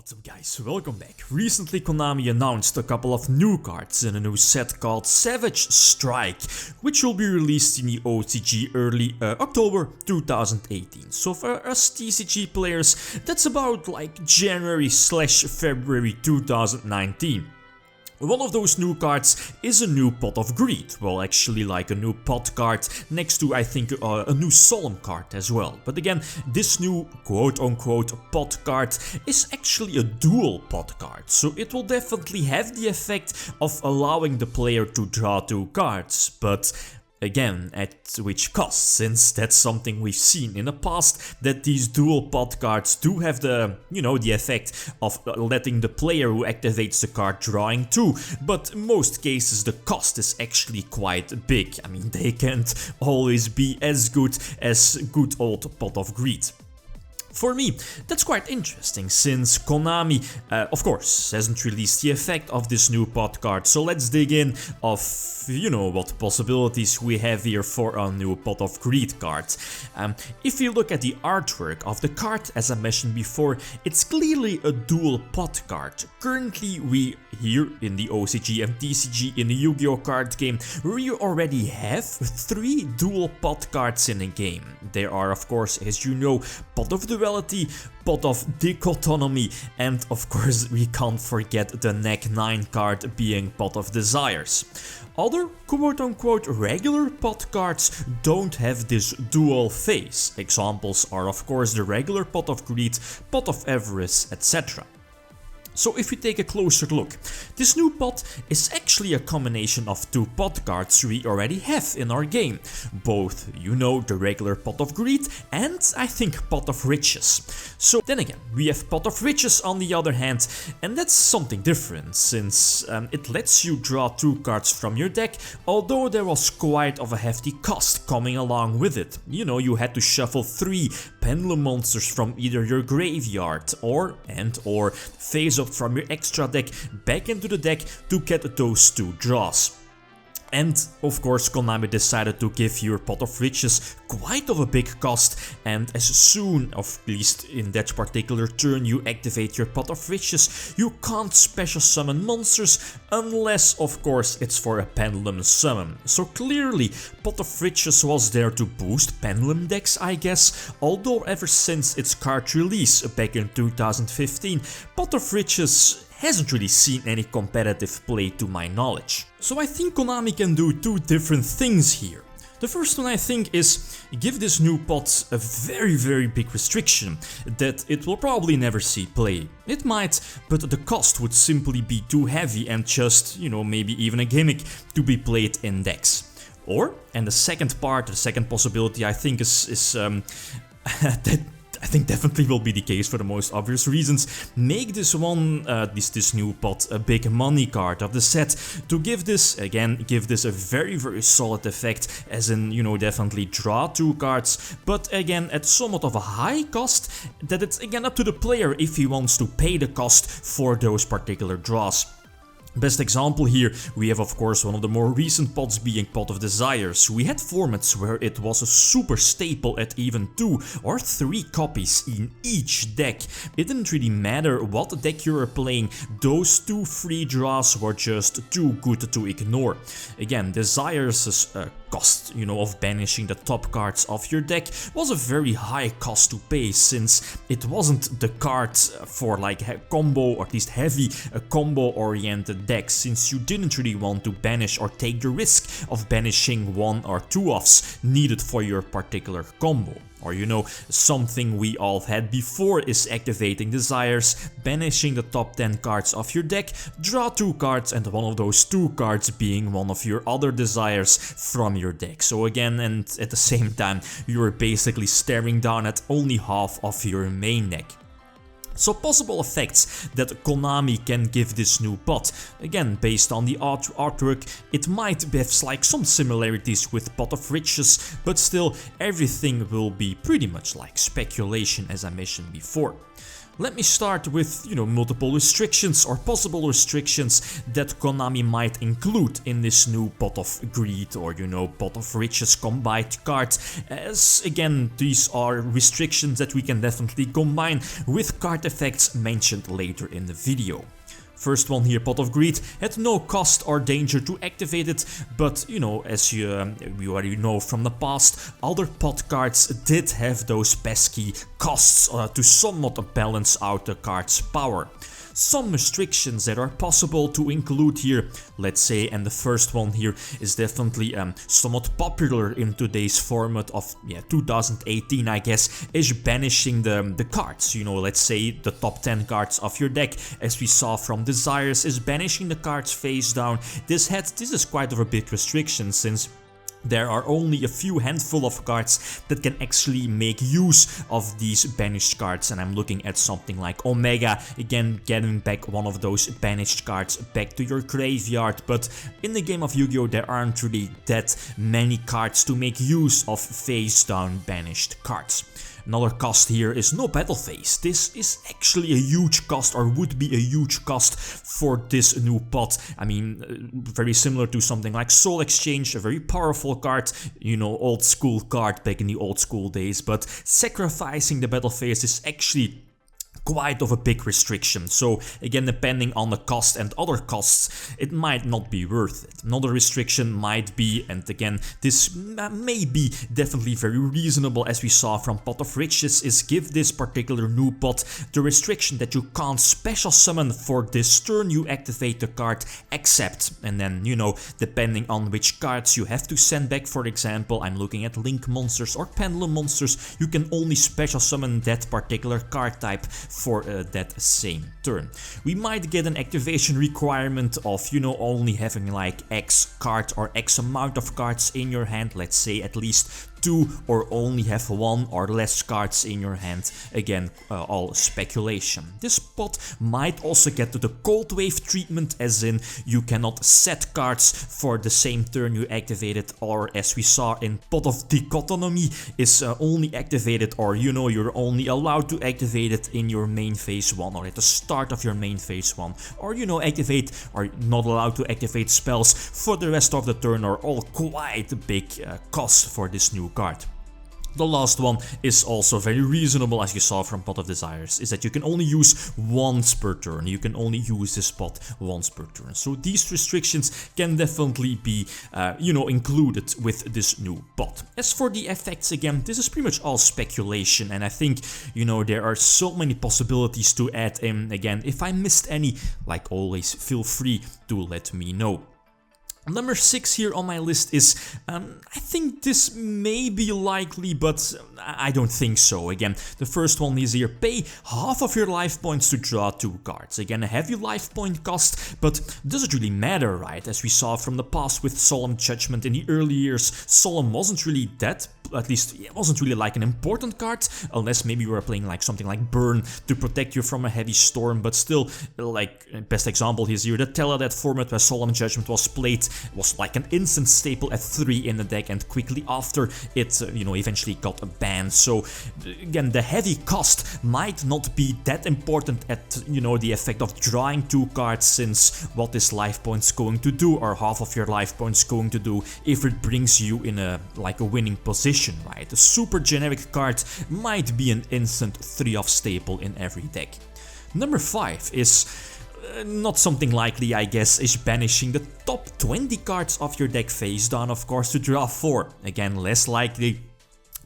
What's up guys, welcome back. Recently Konami announced a couple of new cards in a new set called Savage Strike, which will be released in the OCG early October 2018. So for us TCG players, that's about like January/February 2019. One of those new cards is a new Pot of Greed, well actually like a new pot card next to I think a new Solemn card as well. But again, this new quote-unquote pot card is actually a dual pot card, so it will definitely have the effect of allowing the player to draw two cards, but again, at which cost, since that's something we've seen in the past, that these dual pot cards do have the, the effect of letting the player who activates the card drawing two, but in most cases the cost is actually quite big. I mean, they can't always be as good as good old Pot of Greed. For me, that's quite interesting, since Konami, of course, hasn't released the effect of this new pot card, so let's dig in of, what possibilities we have here for a new Pot of Greed card. If you look at the artwork of the card, as I mentioned before, it's clearly a dual pot card. Currently, we here in the OCG and TCG in the Yu-Gi-Oh card game, we already have 3 dual pot cards in a game. There are, of course, as you know, Pot of Duality, Pot of Dichotomy, and of course we can't forget the Neck 9 card being Pot of Desires. Other quote-unquote regular pot cards don't have this dual phase. Examples are of course the regular Pot of Greed, Pot of Avarice, etc. So if we take a closer look, this new pot is actually a combination of 2 pot cards we already have in our game. Both, the regular Pot of Greed and I think Pot of Riches. So then again, we have Pot of Riches on the other hand, and that's something different, since it lets you draw 2 cards from your deck, although there was quite of a hefty cost coming along with it. You had to shuffle 3 Pendulum monsters from either your graveyard or face up from your extra deck back into the deck to get those 2 draws. And of course Konami decided to give your Pot of Riches quite of a big cost, and as soon, at least in that particular turn, you activate your Pot of Riches, you can't special summon monsters unless of course it's for a Pendulum summon. So clearly Pot of Riches was there to boost Pendulum decks, I guess, although ever since its card release back in 2015, Pot of Riches hasn't really seen any competitive play to my knowledge. So I think Konami can do 2 different things here. The first one I think is give this new pot a very big restriction that it will probably never see play. It might, but the cost would simply be too heavy and just, maybe even a gimmick to be played in decks. Or, and the second possibility I think is that I think definitely will be the case for the most obvious reasons. Make this one, this new pot, a big money card of the set to give this a very solid effect, as in, definitely draw 2 cards, but again at somewhat of a high cost, that it's again up to the player if he wants to pay the cost for those particular draws. Best example here, we have of course one of the more recent pots being Pot of Desires. We had formats where it was a super staple at even 2 or 3 copies in each deck. It didn't really matter what deck you were playing, those 2 free draws were just too good to ignore. Again, Desires' cost, of banishing the top cards of your deck was a very high cost to pay, since it wasn't the card for like a combo, or at least heavy combo oriented decks, since you didn't really want to banish or take the risk of banishing 1 or 2 offs needed for your particular combo. Or something we all had before is activating Desires, banishing the top 10 cards of your deck, draw 2 cards, and one of those 2 cards being one of your other Desires from your deck. So again, and at the same time, you're basically staring down at only half of your main deck. So possible effects that Konami can give this new pot. Again, based on the artwork, it might have like some similarities with Pot of Riches, but still everything will be pretty much like speculation, as I mentioned before. Let me start with, multiple restrictions or possible restrictions that Konami might include in this new Pot of Greed or, Pot of Riches combined card, as again, these are restrictions that we can definitely combine with card effects mentioned later in the video. First one here, Pot of Greed, had no cost or danger to activate it, but as we already know from the past, other pot cards did have those pesky costs to somewhat balance out the card's power. Some restrictions that are possible to include here, let's say, and the first one here is definitely somewhat popular in today's format of 2018, I guess, is banishing the cards. Let's say the top 10 cards of your deck, as we saw from Desires, is banishing the cards face down. This is quite of a big restriction, since there are only a few handful of cards that can actually make use of these banished cards, and I'm looking at something like Omega, again getting back one of those banished cards back to your graveyard. But in the game of Yu-Gi-Oh! There aren't really that many cards to make use of face down banished cards. Another cost here is no battle phase. This is actually a huge cost, or would be a huge cost for this new pot. I mean, very similar to something like Soul Exchange, a very powerful card, old school card back in the old school days, but sacrificing the battle phase is actually quite of a big restriction. So again, depending on the cost and other costs, it might not be worth it. Another restriction might be, and again, this may be definitely very reasonable, as we saw from Pot of Riches, is give this particular new pot the restriction that you can't special summon for this turn you activate the card, except, and then depending on which cards you have to send back. For example, I'm looking at Link monsters or Pendulum monsters, you can only special summon that particular card type for that same turn. We might get an activation requirement of, only having like X card or X amount of cards in your hand, let's say at least 2, or only have 1 or less cards in your hand. Again, all speculation. This pot might also get to the cold wave treatment, as in you cannot set cards for the same turn you activate it, or as we saw in Pot of Dichotomy, is only activated, or you're only allowed to activate it in your main phase 1 or at the start of your main phase 1, or activate or not allowed to activate spells for the rest of the turn, are all quite a big cost for this new card. The last one is also very reasonable, as you saw from Pot of Desires, is that you can only use once per turn. You can only use this pot once per turn. So these restrictions can definitely be, included with this new pot. As for the effects, again, this is pretty much all speculation, and I think, there are so many possibilities to add in. Again, if I missed any, like always, feel free to let me know. Number 6 here on my list is, I think this may be likely, but I don't think so. Again, the first one is here, pay half of your life points to draw 2 cards. Again, a heavy life point cost, but doesn't really matter, right? As we saw from the past with Solemn Judgment in the early years, Solemn wasn't really that, at least it wasn't really like an important card, unless maybe you were playing like something like Burn to protect you from a heavy storm, but still, like, best example is here, the Teledat format where Solemn Judgment was played was like an instant staple at 3 in the deck, and quickly after it, eventually got banned. So again, the heavy cost might not be that important at, the effect of drawing 2 cards, since what is life points going to do, or half of your life points going to do, if it brings you in a winning position, right? A super generic card might be an instant 3-off staple in every deck. Number 5 is not something likely, I guess, is banishing the top 20 cards of your deck face down, of course, to draw 4. Again, less likely,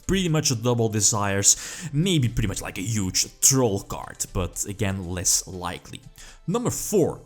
pretty much a double Desires, maybe pretty much like a huge troll card, but again, less likely. Number 4.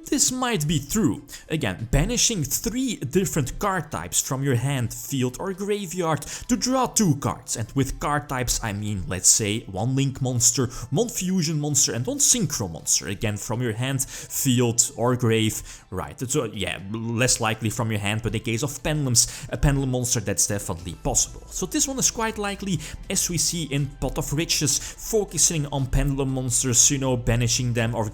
This might be true. Again, banishing 3 different card types from your hand, field or graveyard to draw 2 cards. And with card types I mean, let's say, 1 Link monster, 1 Fusion monster and 1 Synchro monster. Again, from your hand, field or grave, right. So yeah, less likely from your hand, but in case of Pendulums, a Pendulum monster, that's definitely possible. So this one is quite likely, as we see in Pot of Riches, focusing on Pendulum monsters, banishing them or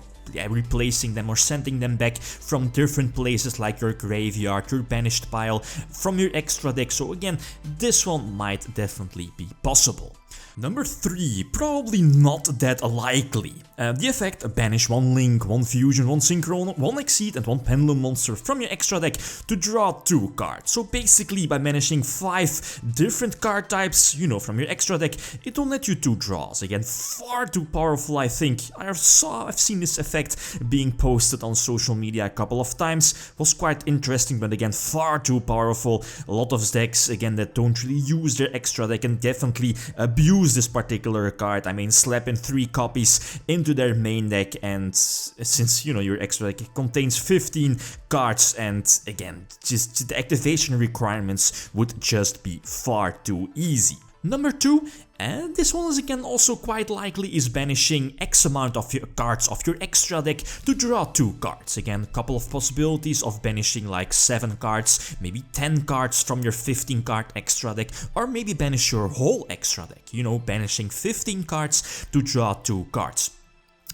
replacing them or sending them back from different places like your graveyard, your banished pile, from your extra deck. So again, this one might definitely be possible. Number 3, probably not that likely. The effect, banish 1 Link, 1 Fusion, 1 Synchron, 1 Exceed and 1 Pendulum monster from your extra deck to draw 2 cards. So basically by banishing 5 different card types, you know, from your extra deck, it will let you 2 draws. Again, far too powerful, I think. I've seen this effect being posted on social media a couple of times. Was quite interesting, but again, far too powerful. A lot of decks, again, that don't really use their extra deck can definitely abuse this particular card. I mean, slap in 3 copies into their main deck, and since, you know, your extra deck contains 15 cards, and again, just the activation requirements would just be far too easy. Number 2, and this one is again also quite likely, is banishing X amount of your cards of your extra deck to draw 2 cards. Again, a couple of possibilities of banishing like 7 cards, maybe 10 cards from your 15 card extra deck, or maybe banish your whole extra deck, you know, banishing 15 cards to draw 2 cards.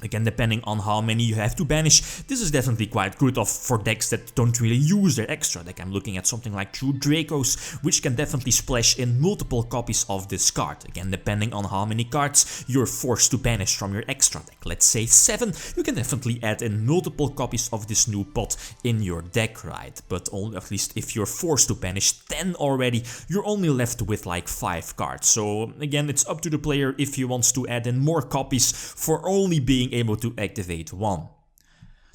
Again, depending on how many you have to banish, this is definitely quite good for decks that don't really use their extra deck. I'm looking at something like True Dracos, which can definitely splash in multiple copies of this card. Again, depending on how many cards you're forced to banish from your extra deck. Let's say 7, you can definitely add in multiple copies of this new pot in your deck, right? But only, at least if you're forced to banish 10 already, you're only left with like 5 cards. So again, it's up to the player if he wants to add in more copies for only being able to activate 1.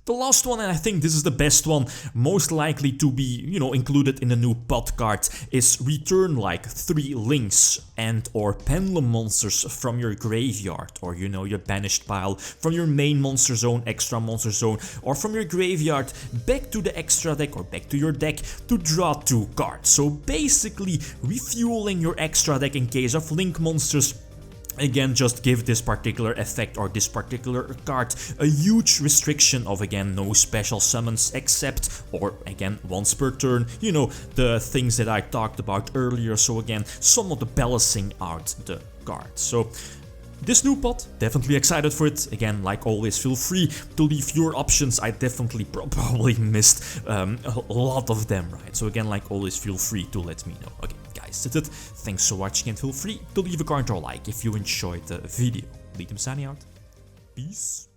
The last one, and I think this is the best one, most likely to be, you know, included in the new pot card, is return like 3 links and or pendulum monsters from your graveyard, or, you know, your banished pile, from your main monster zone, extra monster zone, or from your graveyard back to the extra deck or back to your deck to draw 2 cards. So basically refueling your extra deck in case of link monsters. Again, just give this particular effect or this particular card a huge restriction of, again, no special summons except, or again, once per turn, you know, the things that I talked about earlier. So again, somewhat balancing out the card. So this new pot, definitely excited for it. Again, like always, feel free to leave your options. I definitely probably missed a lot of them, right? So again, like always, feel free to let me know. Okay, guys, that's it. Thanks for watching and feel free to leave a comment or like if you enjoyed the video. Lithium signing out. Peace.